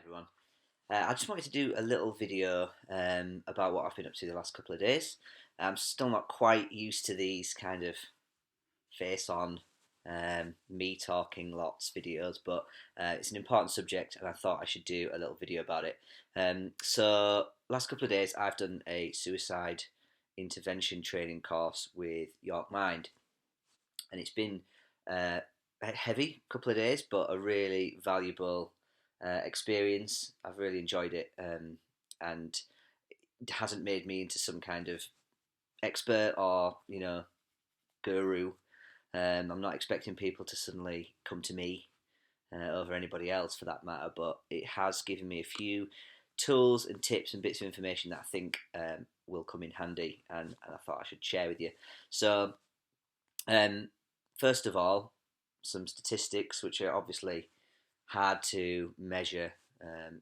Everyone. I just wanted to do a little video about what I've been up to the last couple of days. I'm still not quite used to these kind of face on me talking lots videos, but it's an important subject and I thought I should do a little video about it. Last couple of days I've done a suicide intervention training course with York Mind, and it's been uh, a heavy couple of days, but a really valuable experience. I've really enjoyed it, and it hasn't made me into some kind of expert or guru. I'm not expecting people to suddenly come to me over anybody else for that matter, but it has given me a few tools and tips and bits of information that I think will come in handy, and I thought I should share with you. So, um, first of all, some statistics which are obviously hard to measure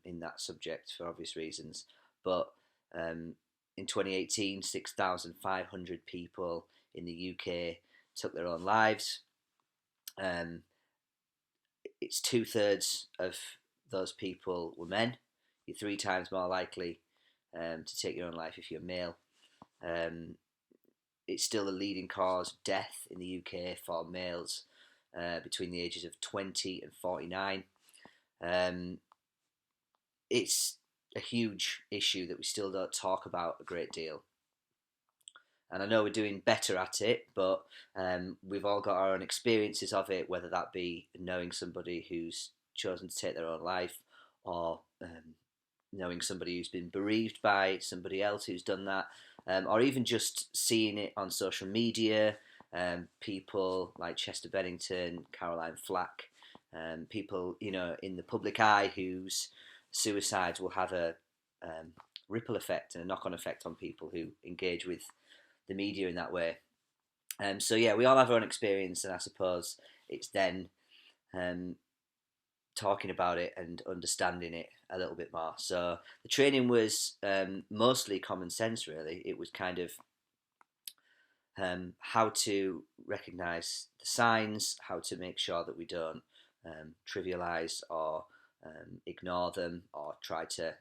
in that subject for obvious reasons. But um, in 2018, 6,500 people in the UK took their own lives. Um, it's two-thirds of those people were men. You're three times more likely to take your own life if you're male. Um, it's still the leading cause of death in the UK for males between the ages of 20 and 49. Um, it's a huge issue that we still don't talk about a great deal. And I know we're doing better at it, but we've all got our own experiences of it, whether that be knowing somebody who's chosen to take their own life, or knowing somebody who's been bereaved by somebody else who's done that, or even just seeing it on social media. People like Chester Bennington, Caroline Flack, people in the public eye whose suicides will have a ripple effect and a knock-on effect on people who engage with the media in that way. So yeah, we all have our own experience, and I suppose it's then um, talking about it and understanding it a little bit more. So the training was mostly common sense, really. It was kind of how to recognise the signs, how to make sure that we don't trivialise or ignore them, or try to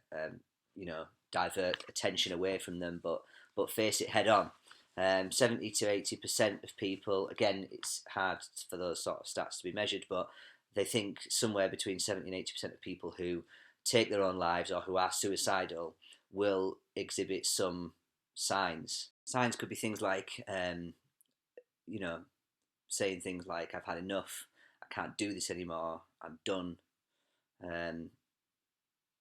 divert attention away from them, but face it head on. 70 to 80% of people, again, it's hard for those sort of stats to be measured, but they think somewhere between 70 and 80% of people who take their own lives or who are suicidal will exhibit some signs. Signs could be things like, you know, saying things like, I've had enough, I can't do this anymore, I'm done. Um,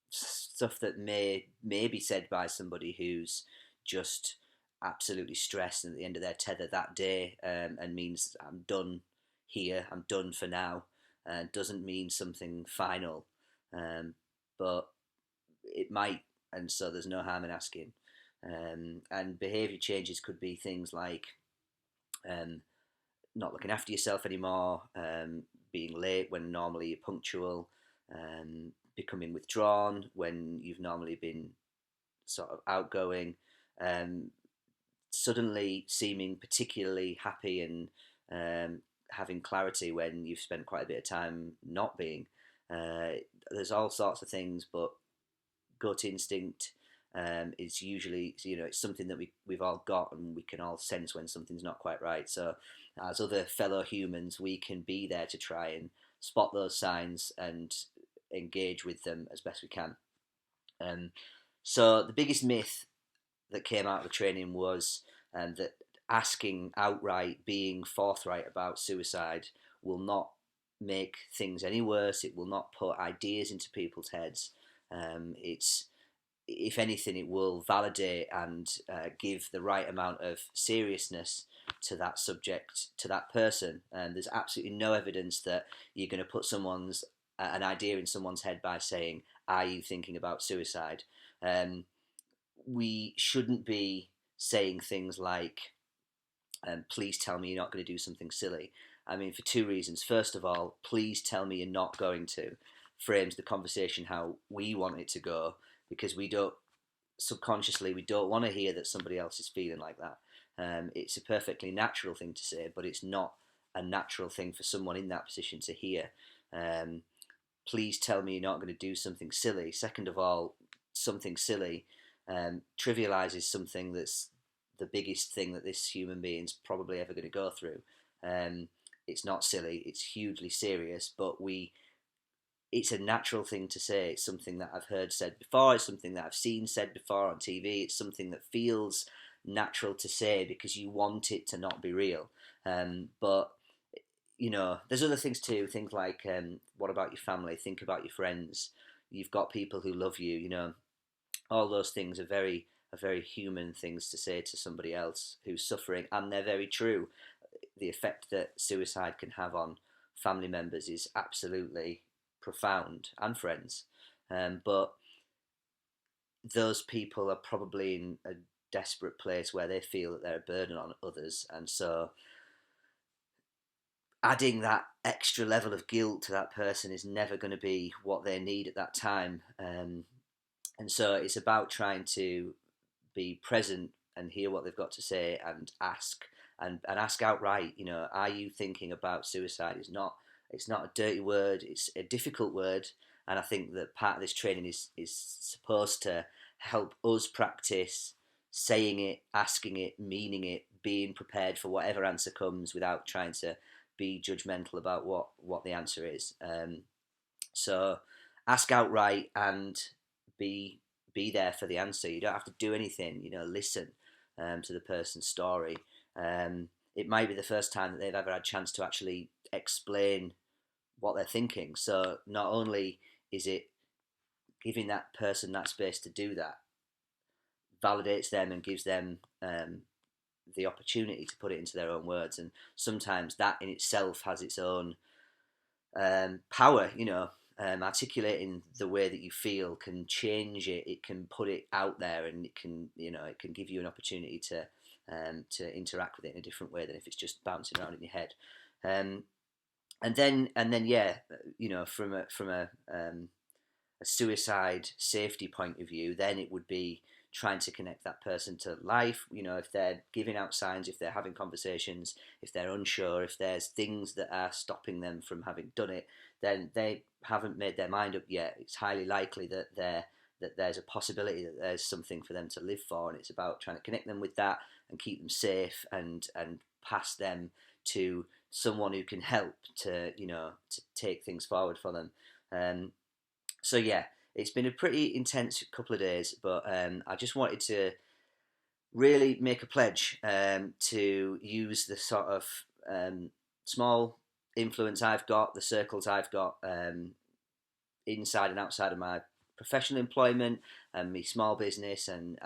Stuff that may be said by somebody who's just absolutely stressed and at the end of their tether that day, and means I'm done here, I'm done for now, doesn't mean something final, but it might, and so there's no harm in asking. And behaviour changes could be things like um, not looking after yourself anymore, being late when normally you're punctual, becoming withdrawn when you've normally been sort of outgoing, um, suddenly seeming particularly happy and having clarity when you've spent quite a bit of time not being. Uh, there's all sorts of things, but gut instinct is usually, it's something that we've all got, and we can all sense when something's not quite right. So as other fellow humans, we can be there to try and spot those signs and engage with them as best we can. um, so the biggest myth that came out of the training was that asking outright, being forthright about suicide, will not make things any worse. It will not put ideas into people's heads. It's If anything, it will validate and give the right amount of seriousness to that subject, to that person. And there's absolutely no evidence that you're going to put someone's an idea in someone's head by saying, "Are you thinking about suicide?" Um, we shouldn't be saying things like, "Please tell me you're not going to do something silly." I mean, for two reasons. First of all, "Please tell me you're not going to," frames the conversation how we want it to go, because we don't, subconsciously, we don't want to hear that somebody else is feeling like that. It's a perfectly natural thing to say, but it's not a natural thing for someone in that position to hear. Um, please tell me you're not going to do something silly. Second of all, something silly trivializes something that's the biggest thing that this human being's probably ever going to go through. Um, it's not silly, it's hugely serious, but it's a natural thing to say. It's something that I've heard said before, it's something that I've seen said before on TV, it's something that feels natural to say because you want it to not be real. But there's other things too. Things like, what about your family? Think about your friends. You've got people who love you. All those things are very human things to say to somebody else who's suffering, and they're very true. The effect that suicide can have on family members is absolutely profound, and friends. But those people are probably in a desperate place where they feel that they're a burden on others, and so adding that extra level of guilt to that person is never going to be what they need at that time. And so it's about trying to be present and hear what they've got to say, and ask, and ask outright. Are you thinking about suicide? It's not a dirty word. It's a difficult word, and I think that part of this training is supposed to help us practice saying it, asking it, meaning it, being prepared for whatever answer comes without trying to be judgmental about what the answer is. So ask outright and be be there for the answer. You don't have to do anything. Listen to the person's story. It might be the first time that they've ever had a chance to actually explain what they're thinking. So not only is it giving that person that space to do that, validates them and gives them the opportunity to put it into their own words. And sometimes that in itself has its own power. Articulating the way that you feel can change it. It can put it out there, and it can give you an opportunity to interact with it in a different way than if it's just bouncing around in your head. And then yeah, from a suicide safety point of view, then it would be trying to connect that person to life. If they're giving out signs, if they're having conversations, if they're unsure, if there's things that are stopping them from having done it, then they haven't made their mind up yet. It's highly likely that there's a possibility that there's something for them to live for, and it's about trying to connect them with that and keep them safe, and pass them to someone who can help to take things forward for them. So yeah, it's been a pretty intense couple of days, but I just wanted to really make a pledge to use the sort of small influence I've got, the circles I've got inside and outside of my professional employment and my small business, and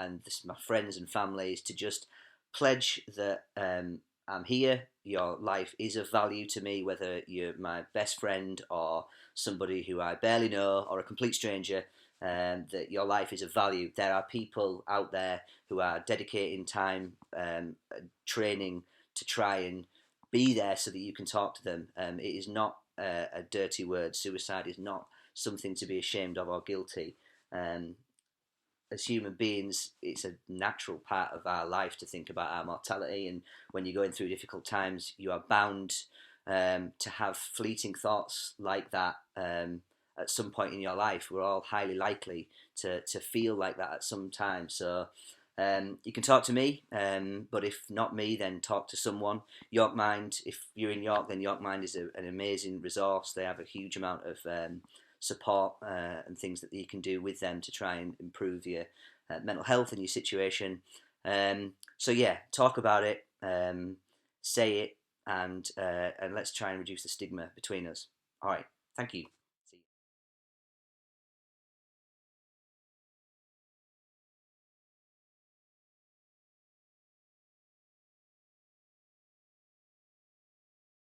my friends and families, to just pledge that I'm here. Your life is of value to me, whether you're my best friend or somebody who I barely know or a complete stranger. That your life is of value. There are people out there who are dedicating time, training to try and be there so that you can talk to them. It is not a dirty word. Suicide is not something to be ashamed of or guilty. Um, as human beings, it's a natural part of our life to think about our mortality. And when you're going through difficult times, you are bound to have fleeting thoughts like that at some point in your life. We're all highly likely to feel like that at some time. So you can talk to me, but if not me, then talk to someone. York Mind, if you're in York, then York Mind is an amazing resource. They have a huge amount of support and things that you can do with them to try and improve your mental health and your situation. So yeah, talk about it, say it, and let's try and reduce the stigma between us. All right, thank you.